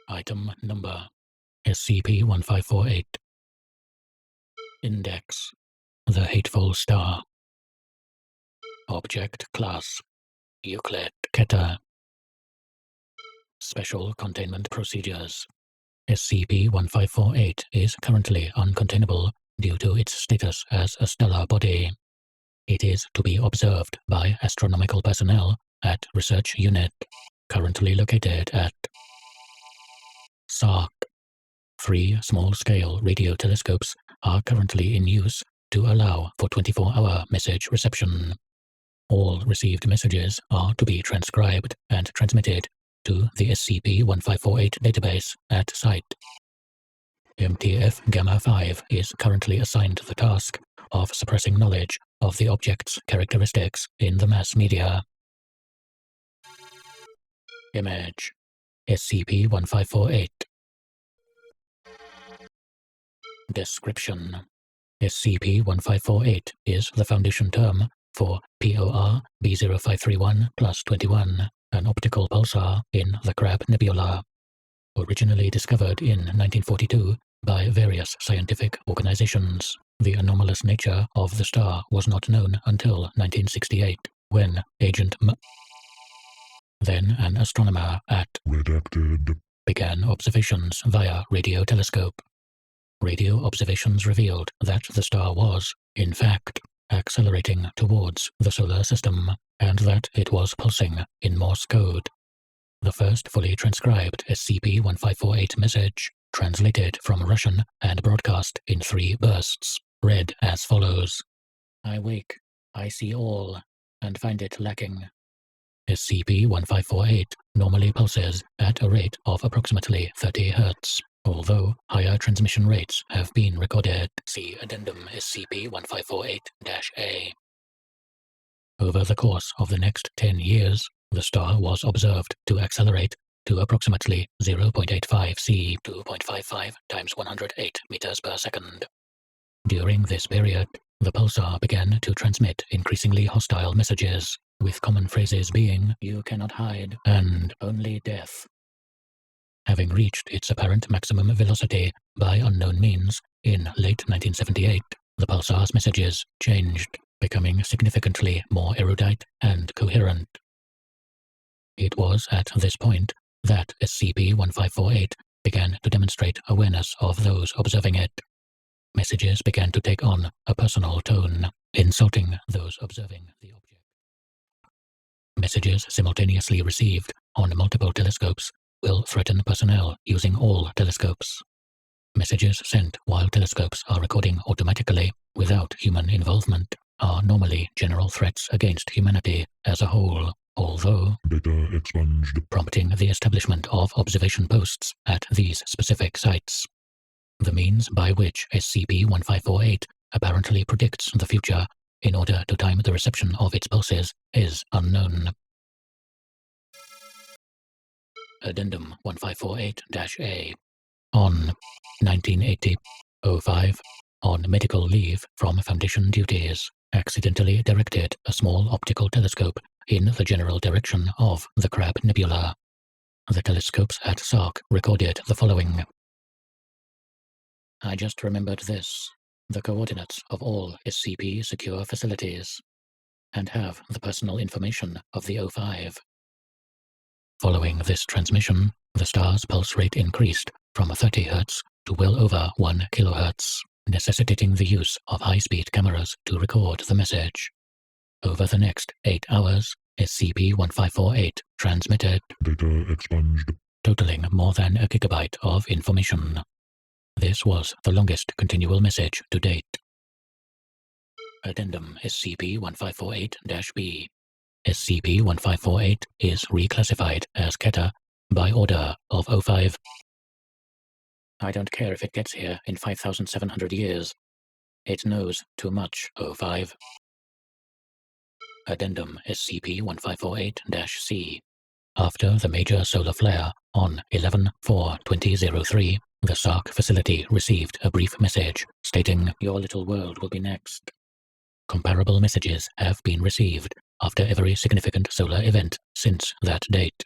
Item Number SCP-1548. Index: The Hateful Star. Object Class: Euclid Keter. Special Containment Procedures: SCP-1548 is currently uncontainable due to its status as a stellar body. It is to be observed by astronomical personnel at Research Unit, currently located at SARC. 3 small-scale radio telescopes are currently in use to allow for 24-hour message reception. All received messages are to be transcribed and transmitted to the SCP-1548 database at site. MTF Gamma 5 is currently assigned the task of suppressing knowledge of the object's characteristics in the mass media. Image: SCP-1548. Description: SCP-1548 is the Foundation term for POR B0531+21, an optical pulsar in the Crab Nebula. Originally discovered in 1942 by various scientific organizations, the anomalous nature of the star was not known until 1968, when Agent then an astronomer at Redacted, began observations via radio telescope. Radio observations revealed that the star was, in fact, accelerating towards the solar system, and that it was pulsing in Morse code. The first fully transcribed SCP-1548 message, translated from Russian and broadcast in 3 bursts, read as follows: I wake, I see all, and find it lacking. SCP-1548 normally pulses at a rate of approximately 30 Hz. Although higher transmission rates have been recorded, see Addendum SCP-1548-A. Over the course of the next 10 years, the star was observed to accelerate to approximately 0.85 c, 2.55 × 108 meters per second. During this period, the pulsar began to transmit increasingly hostile messages, with common phrases being "You cannot hide" and "Only death." Having reached its apparent maximum velocity by unknown means in late 1978, the pulsar's messages changed, becoming significantly more erudite and coherent. It was at this point that SCP-1548 began to demonstrate awareness of those observing it. Messages began to take on a personal tone, insulting those observing the object. Messages simultaneously received on multiple telescopes will threaten personnel using all telescopes. Messages sent while telescopes are recording automatically without human involvement are normally general threats against humanity as a whole, although data expunged, prompting the establishment of observation posts at these specific sites. The means by which SCP-1548 apparently predicts the future in order to time the reception of its pulses is unknown. Addendum 1548-A. On 1980-05, on medical leave from Foundation duties, accidentally directed a small optical telescope in the general direction of the Crab Nebula. The telescopes at SARC recorded the following: I just remembered this, the coordinates of all SCP secure facilities, and have the personal information of the O5. Following this transmission, the star's pulse rate increased from 30 Hz to well over 1 kHz, necessitating the use of high-speed cameras to record the message. Over the next 8 hours, SCP-1548 transmitted data expunged, totaling more than a gigabyte of information. This was the longest continual message to date. Addendum SCP-1548-B. SCP-1548 is reclassified as Keter by order of O5. I don't care if it gets here in 5,700 years. It knows too much, O5. Addendum SCP-1548-C. After the major solar flare on 11/4/2003, the SARC facility received a brief message stating, "Your little world will be next." Comparable messages have been received after every significant solar event since that date.